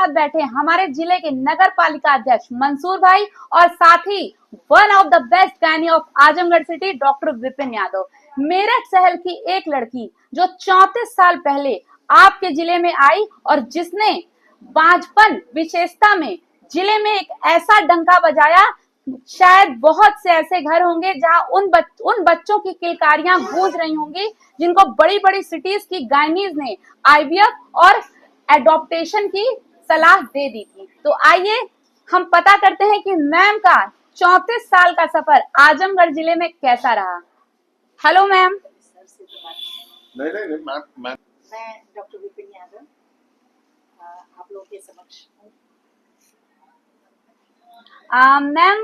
साथ बैठे हमारे जिले के नगर पालिका अध्यक्ष मंसूर भाई और साथ ही one of the best gynae of Azamgarh city doctor Vipin Yadav. Meerut शहर की एक लड़की जो 34 साल पहले आपके जिले में आई और जिसने बांझपन विशेषता में जिले में एक ऐसा डंका बजाया, शायद बहुत से ऐसे घर होंगे जहां उन बच्चों की किलकारियां गूंज रही होंगी जिनको बड़ी बड़ी सिटीज की गायनीज ने आईवीएफ और एडॉप्टेशन की सलाह दे दी थी। तो आइए हम पता करते हैं कि मैम का 34 साल का सफर आजमगढ़ जिले में कैसा रहा। Hello ma'am. नहीं मैम मैं डॉक्टर विपिन यादव आप लोगों के समक्ष हूँ। मैम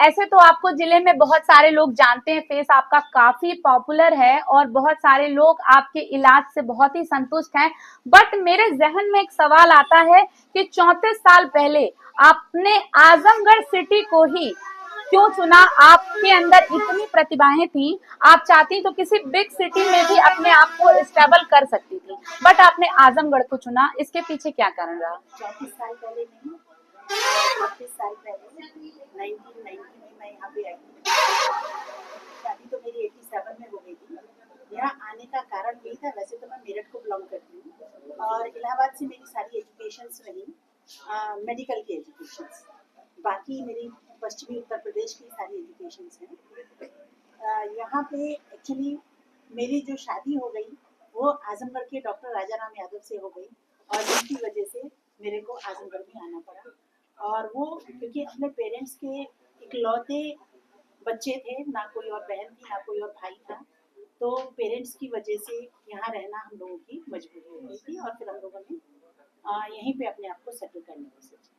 ऐसे तो आपको जिले में बहुत सारे लोग जानते हैं, फेस आपका काफी पॉपुलर है और बहुत सारे लोग आपके इलाज से बहुत ही संतुष्ट हैं, बट मेरे जहन में एक सवाल आता है कि 34 साल पहले आपने आजमगढ़ सिटी को ही क्यों चुना? आपके अंदर इतनी प्रतिभाएं थी, आप चाहती तो किसी बिग सिटी में भी अपने आप को स्टेबल कर सकती थी, बट आपने आजमगढ़ को चुना, इसके पीछे क्या कारण रहा? 34 साल पहले नहीं, 36 साल पहले 1990 में मैं यहाँ पे आई थी। शादी तो मेरी 87 में हो गई थी। यहाँ आने का कारण यही था। वैसे तो मैं मेरठ को बिलोंग करती हूँ और इलाहाबाद से मेरी सारी एजुकेशंस रही, मेडिकल की एजुकेशंस। बाकी मेरी पश्चिमी उत्तर प्रदेश की सारी एजुकेशंस हैं। यहाँ पे एक्चुअली मेरी जो शादी हो गई वो आजमगढ़ के डॉक्टर राजा राम यादव से हो गई और जिसकी वजह से मेरे को आजमगढ़ में आना पड़ा। और वो क्योंकि अपने पेरेंट्स के इकलौते बच्चे थे, ना कोई और बहन थी ना कोई और भाई था, तो पेरेंट्स की वजह से यहाँ रहना हम लोगों की मजबूरी हो गई थी और फिर हम लोगों ने यहीं पे अपने आप को सेटल करने की सोची।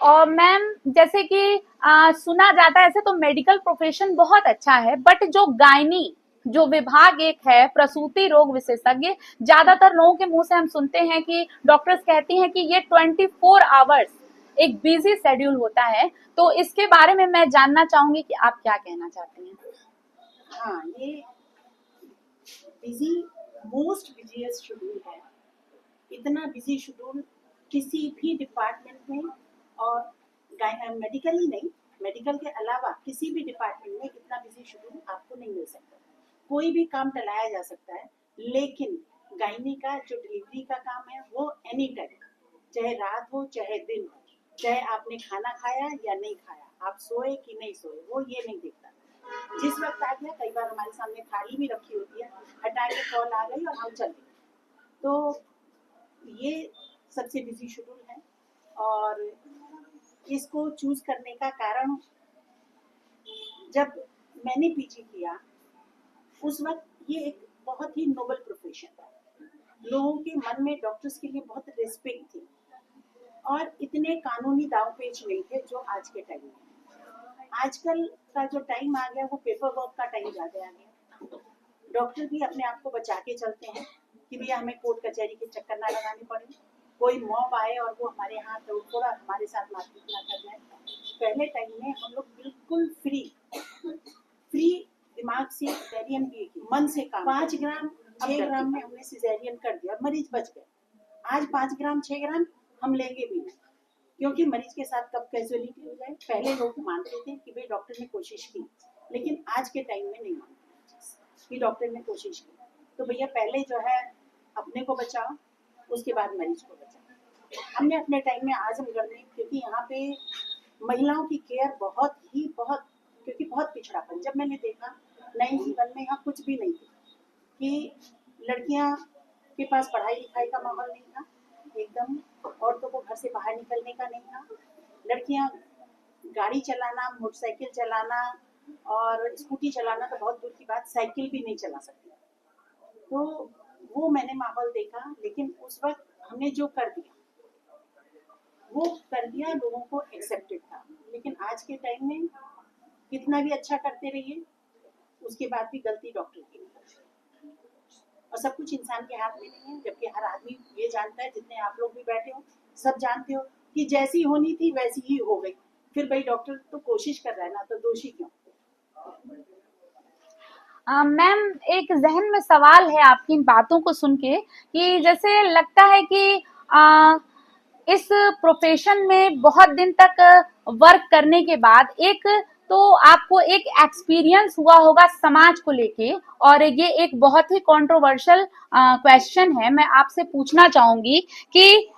और मैम जैसे कि सुना जाता है, ऐसे तो मेडिकल प्रोफेशन बहुत अच्छा है, बट जो गायनी जो विभाग एक है, प्रसूति रोग विशेषज्ञ, ज्यादातर लोगों के मुंह से हम सुनते हैं कि डॉक्टर्स कहती हैं कि ये 24 आवर्स एक बिजी शेड्यूल होता है, तो इसके बारे में मैं जानना चाहूंगी कि आप क्या कहना चाहती हैं? हाँ, ये बिजी, मोस्ट बिजीएस्ट शेड्यूल है। इतना बिजी शेड्यूल किसी भी डिपार्टमेंट में, और मेडिकल ही नहीं, मेडिकल के अलावा किसी भी डिपार्टमेंट में इतना बिजी शेड्यूल आपको नहीं मिल सकता। कोई भी काम टलाया जा सकता है, लेकिन गायनी का जो डिलीवरी का काम है वो एनी टाइम, चाहे रात हो चाहे दिन हो, चाहे आपने खाना खाया या नहीं खाया, आप सोए कि नहीं सोए, वो ये नहीं देखता। जिस वक्त आ गया, कई बार हमारे सामने थाली भी रखी होती है, हटा के कॉल आ गई और हम चल गए। तो ये सबसे बिजी शेड्यूल है और इसको चूज करने का कारण, जब मैंने पीजी किया उस वक्त ये एक बहुत ही नोबल प्रोफेशन था। लोगों के मन में डॉक्टर्स के लिए बहुत रिस्पेक्ट थी और इतने कानूनी दाव पेच नहीं थे जो आज के टाइम में। आजकल का जो टाइम आ गया वो पेपर वर्क का टाइम ज्यादा आ गया। डॉक्टर भी अपने आप को बचा के चलते हैं कि भैया हमें कोर्ट कचहरी के चक्कर ना लगाने पड़े, कोई मॉब आए और वो हमारे यहाँ तो थोड़ा हमारे साथ मारपीट ना कर जाए। पहले टाइम में हम लोग बिल्कुल फ्री दिमाग से सिजेरियन भी मन से काम, 5 ग्राम 6 ग्राम में हमने सिजेरियन कर दिया, मरीज बच गए। आज 5 ग्राम 6 ग्राम हम लेंगे भी नहीं, क्योंकि मरीज के साथ कब कैजुअलिटी हो जाए। पहले लोग मानते थे कि भाई डॉक्टर ने कोशिश की, लेकिन आज के टाइम में नहीं मानते कि डॉक्टर ने कोशिश की। तो भैया पहले जो है अपने को बचाओ, उसके बाद मरीज को बचाओ। हमने अपने टाइम में आजमगढ़ में, क्योंकि यहाँ पे महिलाओं की केयर बहुत, क्योंकि बहुत पिछड़ापन, जब मैंने देखा नए जीवन में यहाँ कुछ भी नहीं था कि लड़कियां के पास पढ़ाई लिखाई का माहौल नहीं था, एकदम औरतों को घर से बाहर निकलने का नहीं था। लड़कियां गाड़ी चलाना, मोटरसाइकिल चलाना और स्कूटी चलाना तो बहुत दूर की बात, साइकिल भी नहीं चला सकती। तो वो मैंने माहौल देखा, लेकिन उस वक्त हमने जो कर दिया वो कर दिया, लोगों को एक्सेप्टेड था। लेकिन आज के टाइम में कितना भी अच्छा करते रहिए, उसके बाद भी गलती डॉक्टर की नहीं। और सब कुछ इंसान के हाथ में नहीं है, जबकि हर आदमी ये जानता है, जितने आप लोग भी बैठे हो सब जानते हो कि जैसी होनी थी वैसी ही हो गई। फिर भाई डॉक्टर तो कोशिश कर रहा है ना, तो दोषी क्यों? मैम एक जहन में सवाल है आपकी इन बातों को सुन के कि जैसे लगता है कि इस प्रोफेशन में बहुत दिन तक वर्क करने के बाद एक तो आपको एक एक्सपीरियंस हुआ होगा समाज को लेके, और ये एक बहुत ही कंट्रोवर्शियल क्वेश्चन है। मैं आपसे पूछना चाहूंगी कि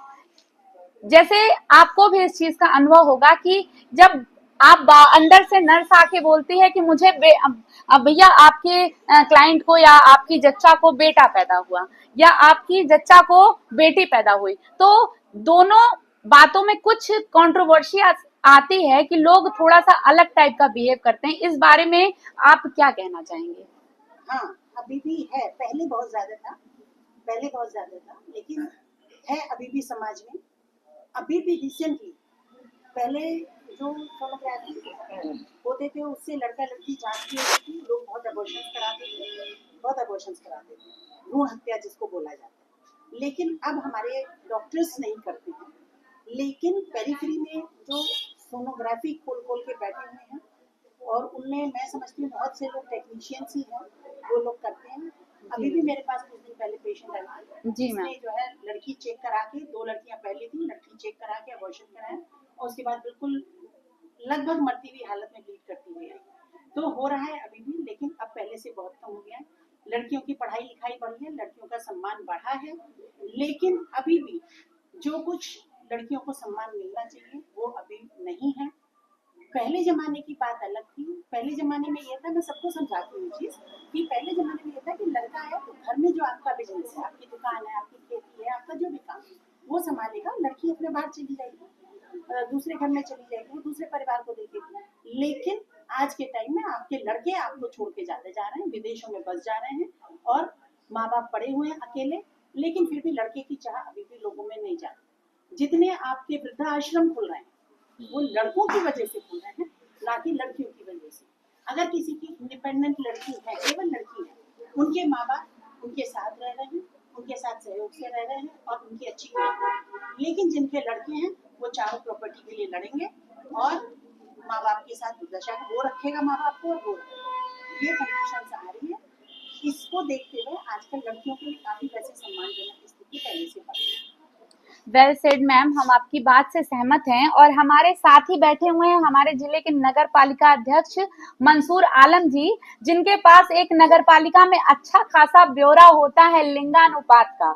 जैसे आपको भी इस चीज का अनुभव होगा कि जब आप अंदर से नर्स आके बोलती है कि मुझे भैया आपके क्लाइंट को या आपकी जच्चा को बेटा पैदा हुआ या आपकी जच्चा को बेटी पैदा हुई, तो दोनों बातों में कुछ कंट्रोवर्सी आती है कि लोग थोड़ा सा अलग टाइप का बिहेव करते हैं। इस बारे में आप क्या कहना चाहेंगे? हाँ, अभी भी है, पहले बहुत ज्यादा था, लेकिन है अभी भी समाज में। अभी भी रिसेंटली पहले जो सोनोग्राफी होते थे उससे लड़का लड़की जांच की होती थी, लोग बहुत अबॉर्शंस कराते थे, भ्रूण हत्या जिसको बोला जाता है। लेकिन अब हमारे डॉक्टर्स नहीं करते हैं, लेकिन पेरिफेरी में जो सोनोग्राफी खोल के बैठे हुए हैं, और उनमें मैं समझती हूँ बहुत से लोग टेक्नीशियंस ही हैं, वो लोग करते हैं। अभी भी मेरे पास कुछ दिन पहले पेशेंट आया जिसने जो है लड़की चेक करा के, 2 लड़कियां पहले थी, लड़की चेक करा के अबॉर्शन कराया और उसके बाद बिल्कुल लगभग मरती हुई हालत में ब्लीड करती हुई आई। तो हो रहा है अभी भी, लेकिन अब पहले से बहुत कम हो गया है। लड़कियों की पढ़ाई लिखाई बढ़ी है, लड़कियों का सम्मान बढ़ा है, लेकिन अभी भी जो कुछ लड़कियों को सम्मान मिलना चाहिए वो अभी नहीं है। पहले जमाने की बात अलग थी। पहले जमाने में ये था, मैं सबको समझाती हूँ चीज, कि पहले जमाने में ये था कि लड़का है तो घर में जो आपका बिजनेस है, आपकी दुकान है, आपकी खेती है, आपका जो भी काम है वो संभालेगा, लड़की अपने बाहर चली जाएगी, दूसरे घर में चली जाएगी, वो दूसरे परिवार को देखेगी। लेकिन आज के टाइम में आपके लड़के आपको छोड़ के जाते जा रहे हैं, विदेशों में बस जा रहे हैं, और माँ बाप पड़े हुए हैं अकेले, लेकिन फिर भी लड़के की चाह अभी भी लोगों में नहीं जाती। जितने आपके वृद्धाश्रम खुल रहे हैं वो लड़कों की वजह से खुल रहे हैं, ना कि लड़कियों की वजह से। अगर किसी की इंडिपेंडेंट लड़की है, केवल लड़की है, उनके माँ बाप उनके साथ रह रहे हैं, उनके साथ सहयोग से रह रहे हैं और उनकी अच्छी है। लेकिन जिनके लड़के हैं वो चारों प्रॉपर्टी के लिए लड़ेंगे और माँ बाप के साथ दुर्दशा वो रखेगा, माँ बाप को, और वो ये कंडीशन आ रही है। इसको देखते हुए आजकल लड़कियों के लिए काफी वैसे सम्मानजनक स्थिति पहले से बढ़ रही है। वेल सेड मैम, हम आपकी बात से सहमत हैं, और हमारे साथ ही बैठे हुए हैं हमारे जिले के नगर पालिका अध्यक्ष मंसूर आलम जी, जिनके पास एक नगर पालिका में अच्छा खासा ब्यौरा होता है लिंगानुपात का।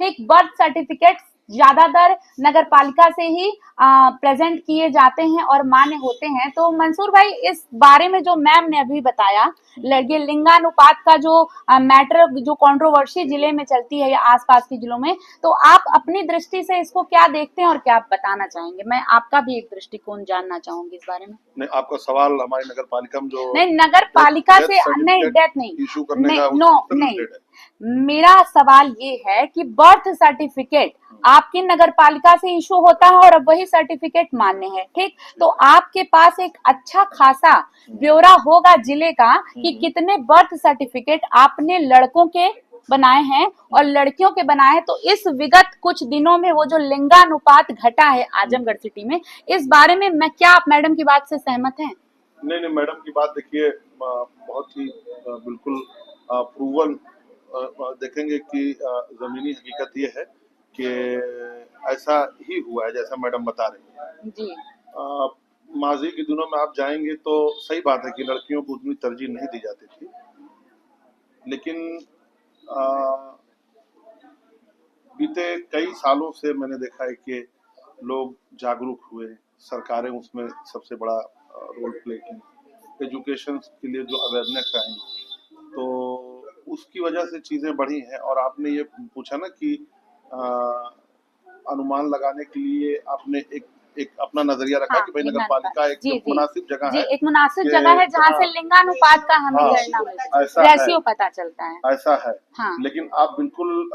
ठीक, बर्थ सर्टिफिकेट ज्यादातर नगर पालिका से ही प्रेजेंट किए जाते हैं और मान्य होते हैं। तो मंसूर भाई, इस बारे में जो मैम ने अभी बताया, ये लिंगानुपात का जो मैटर, जो कंट्रोवर्सी जिले में चलती है या आसपास के जिलों में, तो आप अपनी दृष्टि से इसको क्या देखते हैं और क्या आप बताना चाहेंगे? मैं आपका भी एक दृष्टिकोण जानना चाहूंगी इस बारे में। नहीं, आपका सवाल हमारी नगर पालिका में जो नहीं, नगर पालिका से नहीं, डेथ नहीं, इशू करने का नो नहीं, मेरा सवाल ये है कि बर्थ सर्टिफिकेट आपकी नगर पालिका से इशू होता है और अब वही सर्टिफिकेट मान्य है, ठीक? तो आपके पास एक अच्छा खासा ब्यौरा होगा जिले का कि कितने बर्थ सर्टिफिकेट आपने लड़कों के बनाए हैं और लड़कियों के बनाए हैं। तो इस विगत कुछ दिनों में वो जो लिंगानुपात घटा है आजमगढ़ सिटी में, इस बारे में मैं, क्या आप मैडम की बात से सहमत हैं? नहीं, मैडम की बात देखिए बहुत ही बिल्कुल प्रूवन देखेंगे कि जमीनी हकीकत ये है कि ऐसा ही हुआ है जैसा मैडम बता रही है जी। माजी के दिनों में आप जाएंगे तो सही बात है कि लड़कियों को उतनी तरजीह नहीं दी जाती थी, लेकिन बीते कई सालों से मैंने देखा है कि लोग जागरूक हुए, सरकारें उसमें सबसे बड़ा रोल प्ले की, एजुकेशन के लिए जो अवेयरनेस आई, तो उसकी वजह से चीजें बढ़ी हैं। और आपने ये पूछा ना कि अनुमान लगाने के लिए आपने एक अपना नजरिया रखा कि भाई नगर पालिका एक मुनासिब जगह है, एक मुनासिब जगह है जहाँ से लिंगानुपात का हमें गणना रेशियो पता चलता है, ऐसा है। हाँ। लेकिन आप बिल्कुल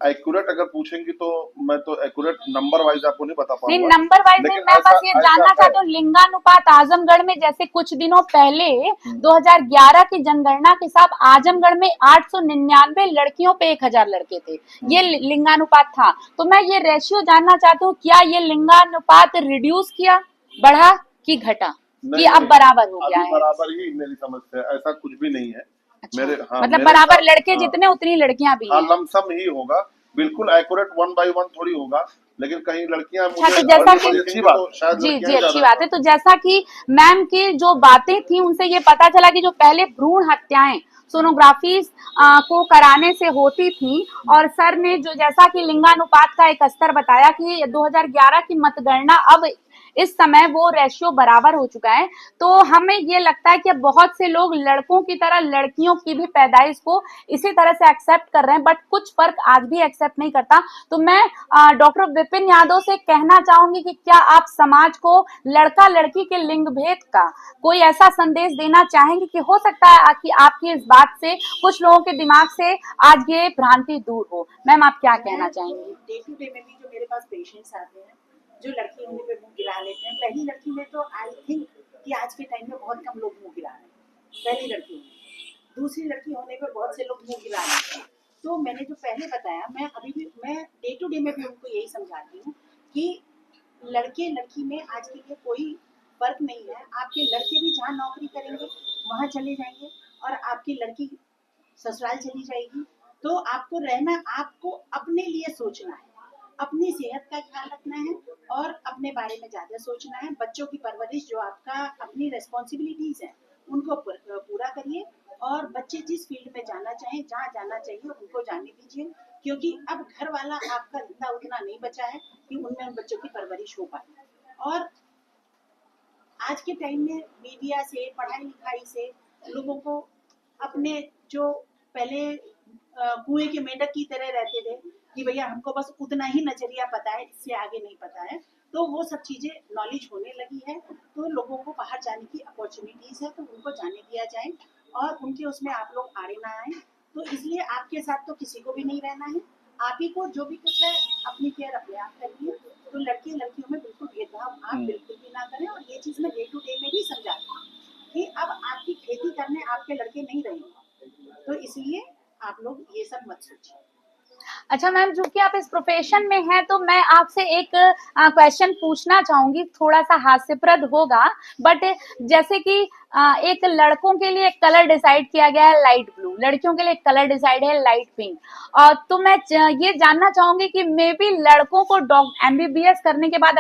एक्यूरेट अगर पूछेंगी तो मैं तो एक्यूरेट नंबर वाइज आपको नहीं बता पाऊंगा। नहीं, नंबर वाइज नहीं, मैं बस ये जानना चाहती हूँ लिंगानुपात आजमगढ़ में, जैसे कुछ दिनों पहले 2011 की जनगणना के हिसाब आजमगढ़ में 899 लड़कियों पे 1000 लड़के थे, ये लिंगानुपात था। तो मैं ये रेशियो जानना चाहती हूँ, क्या ये लिंगानुपात रिड्यूस किया, बढ़ा कि घटा, कि अब बराबर हो गया है? बराबर ही मेरी समझ से, ऐसा कुछ भी नहीं है। अच्छा, मतलब बराबर लड़के जितने उतनी लड़कियां भी हैं, लमसम ही होगा। बिल्कुल एक्यूरेट 1 by 1 थोड़ी होगा, लेकिन कहीं लड़कियां अच्छा, मुझे तो जैसा कि अच्छी बात तो शायद जी लड़कियां जी ही अच्छी ज्यादा बात है। तो जैसा कि मैम की जो बातें थी उनसे ये पता चला कि जो पहले भ्रूण हत्याएं सोनोग्राफी को कराने से होती थी, और सर ने जो जैसा कि लिंगानुपात का एक स्तर बताया कि 2011 की मतगणना अब इस समय वो रेशियो बराबर हो चुका है। तो हमें ये लगता है कि बहुत से लोग लड़कों की तरह लड़कियों की भी पैदाइश को इसी तरह से एक्सेप्ट कर रहे हैं, बट कुछ फर्क आज भी एक्सेप्ट नहीं करता। तो मैं डॉक्टर विपिन यादव से कहना चाहूंगी कि क्या आप समाज को लड़का लड़की के लिंग भेद का कोई ऐसा संदेश देना चाहेंगे कि हो सकता है कि आपकी इस बात से कुछ लोगों के दिमाग से आज ये भ्रांति दूर हो। मैम, आप क्या कहना चाहेंगी? डे टू डे में भी जो मेरे पास पेशेंट्स आते हैं जो लड़की होने पे मुंह गिरा लेते हैं, पहली लड़की में तो आई थिंक कि आज के टाइम में बहुत कम लोग मुंह गिरा रहे हैं पहली लड़की में। दूसरी लड़की होने पे बहुत से लोग मुंह गिरा लेते हैं। तो मैंने जो पहले बताया, मैं अभी भी मैं डे टू डे में भी उनको यही समझाती हूँ कि लड़के लड़की में आज के लिए कोई फर्क नहीं है। आपके लड़के भी जहाँ नौकरी करेंगे वहाँ चले जाएंगे और आपकी लड़की ससुराल चली जाएगी। तो आपको रहना, आपको अपने लिए सोचना है, अपनी सेहत का ख्याल रखना है और अपने बारे में ज्यादा सोचना है। बच्चों की परवरिश जो आपका अपनी रेस्पॉन्सिबिलिटीज है उनको पूरा करिए और बच्चे जिस फील्ड में जाना चाहें, जहाँ जाना चाहिए उनको जाने दीजिए, क्योंकि अब घर वाला आपका इतना उतना नहीं बचा है कि उनमें उन बच्चों की परवरिश हो पाए। और आज के टाइम में मीडिया से, पढ़ाई लिखाई से लोगों को अपने जो पहले कुएं के मेंढक की तरह रहते थे कि भैया हमको बस उतना ही नजरिया पता है, इससे आगे नहीं पता है, तो वो सब चीजें नॉलेज होने लगी है। तो लोगों को बाहर जाने की अपॉर्चुनिटीज है तो उनको जाने दिया जाए और उनके उसमें आप लोग आड़े ना आए। तो इसलिए आपके साथ तो किसी को भी नहीं रहना है, आप ही को जो भी कुछ है अपनी केयर अपने आप करिए। तो लड़के लड़कियों में बिल्कुल भेदभाव आप बिल्कुल भी ना करें। और ये चीज मैं डे टू डे में भी समझाती हूँ कि अब आपकी खेती करने आपके लड़के नहीं रहेंगे, तो इसलिए आप लोग ये सब मत सोचिए। अच्छा मैम, जो कि आप इस प्रोफेशन में हैं, तो मैं आपसे एक क्वेश्चन पूछना चाहूंगी, थोड़ा सा हास्यप्रद होगा, बट जैसे कि एक लड़कों के लिए एक कलर डिसाइड किया गया है लाइट ब्लू, लड़कियों के लिए एक कलर डिसाइड है लाइट पिंक, और तो मैं ये जानना चाहूंगी कि मे बी लड़कों को MBBS करने के बाद